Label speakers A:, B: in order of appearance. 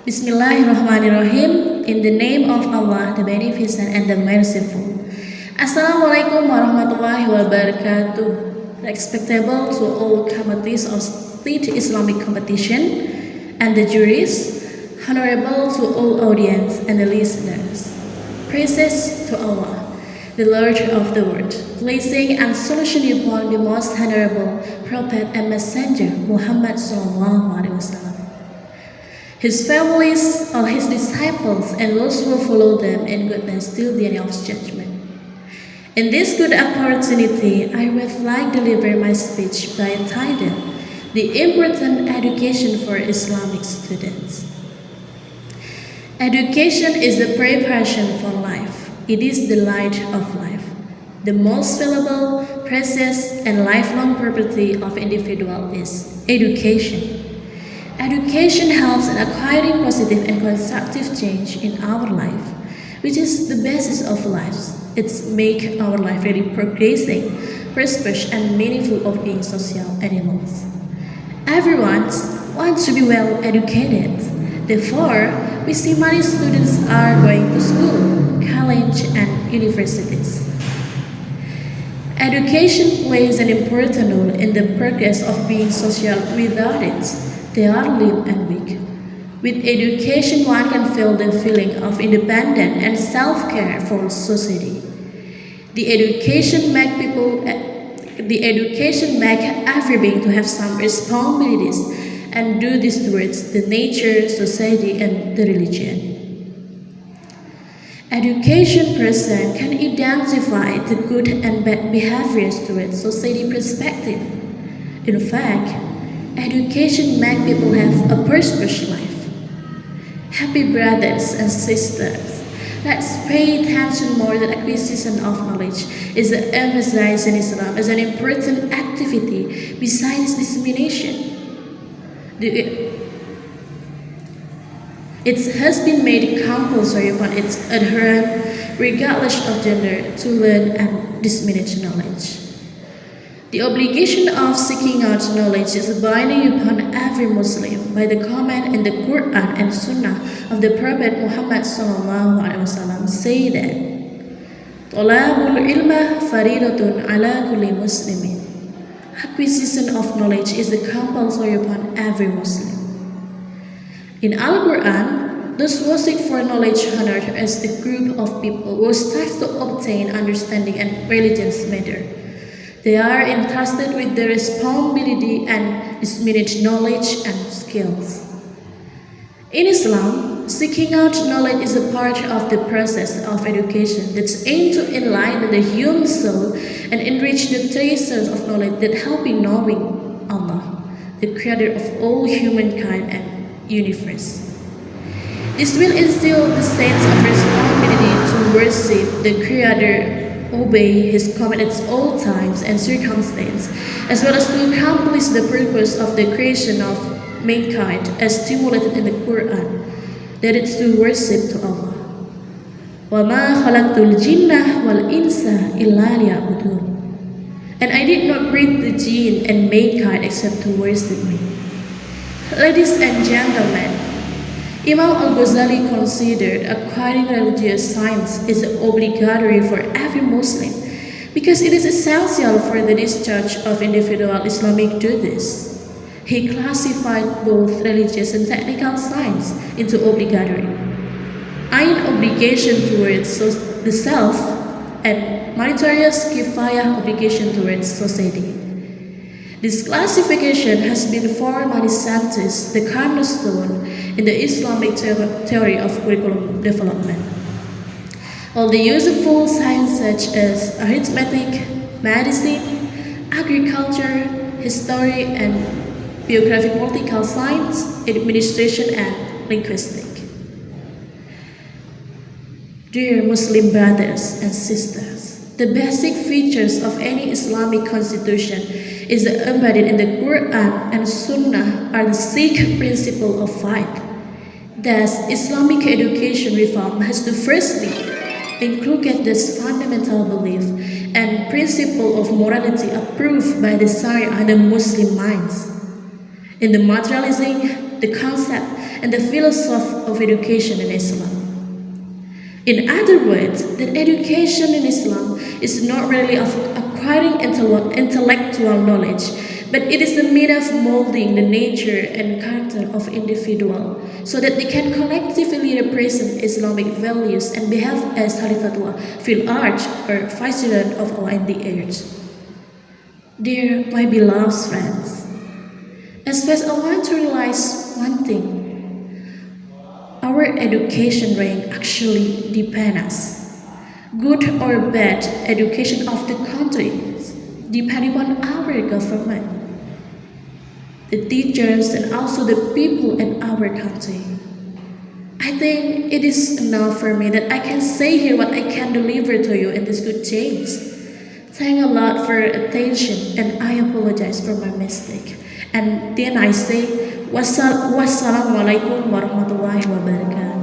A: Bismillahirrahmanirrahim. In the name of Allah, the Beneficent and the Merciful. Assalamualaikum warahmatullahi wabarakatuh. Respectable to all committees of STIT Islamic competition and the juries, honorable to all audience and the listeners. Praises to Allah, the Lord of the world, blessing and salvation upon the most honorable Prophet and Messenger Muhammad sallallahu alaihi wasallam, his families, all his disciples, and those who follow them in goodness till the end of judgment. In this good opportunity, I would like to deliver my speech by title, The Important Education for Islamic Students. Education is the preparation for life. It is the light of life, the most valuable, precious, and lifelong property of individual is education. Education helps in acquiring positive and constructive change in our life, which is the basis of life. It makes our life really progressing, prosperous, and meaningful of being social animals. Everyone wants to be well educated. Therefore, we see many students are going to school, college, and universities. Education plays an important role in the progress of being social. Without it, they are limp and weak. With education, one can feel the feeling of independence and self-care for society. The education makes every being to have some responsibilities and do this towards the nature, society, and the religion. Education person can identify the good and bad behaviors towards society perspective. In fact, education makes people have a prosperous life. Happy brothers and sisters, let's pay attention more that acquisition of knowledge is emphasized in Islam as an important activity besides dissemination. It has been made compulsory upon its adherent, regardless of gender, to learn and disseminate knowledge. The obligation of seeking out knowledge is binding upon every Muslim by the command in the Quran and Sunnah of the Prophet Muhammad sallallahu alaihi wasallam say that Talabul ilma faridatun ala kulli muslimin. Acquisition of knowledge is compulsory upon every Muslim. In Al-Quran, those who seek for knowledge honored as the group of people who strive to obtain understanding and religious matter. They are entrusted with the responsibility and disseminate knowledge and skills. In Islam, seeking out knowledge is a part of the process of education that's aimed to enlighten the human soul and enrich the treasures of knowledge that help in knowing Allah, the creator of all humankind and universe. This will instill the sense of responsibility to worship the creator, obey his commandments at all times and circumstances, as well as to accomplish the purpose of the creation of mankind as stimulated in the Quran, that is to worship to Allah. وَمَا خَلَقْتُ الْجِنَّ وَالْإِنسَ إِلَّا لِيَعْبُدُونَ. And I did not create the jinn and mankind except to worship me. Ladies and gentlemen, Imam Al-Ghazali considered acquiring religious science is obligatory for every Muslim because it is essential for the discharge of individual Islamic duties. He classified both religious and technical science into obligatory, an obligation towards the self and meritorious kifayah obligation towards society. This classification has been for many centuries the cornerstone in the Islamic theory of curriculum development. All the useful sciences such as arithmetic, medicine, agriculture, history, and biographic political science, administration, and linguistics. Dear Muslim brothers and sisters, the basic features of any Islamic constitution is embedded in the Quran and Sunnah are the Sikh principle of faith. Thus, Islamic education reform has to firstly inculcate this fundamental belief and principle of morality approved by the Sharia and the Muslim minds. In the materializing the concept, and the philosophy of education in Islam. In other words, that education in Islam is not really of acquiring intellectual knowledge, but it is the means of molding the nature and character of individual so that they can collectively represent Islamic values and behave as Khalifatul fil Arch or viceroy of all in the earth. Dear my beloved friends, as first I want to realize one thing. Our education rank actually depends us. Good or bad education of the country depending on our government, the teachers, and also the people in our country. I think it is enough for me that I can say here what I can deliver to you in this good change. Thank a lot for your attention, and I apologize for my mistake. And then I say, wassalamualaikum warahmatullahi wabarakatuh.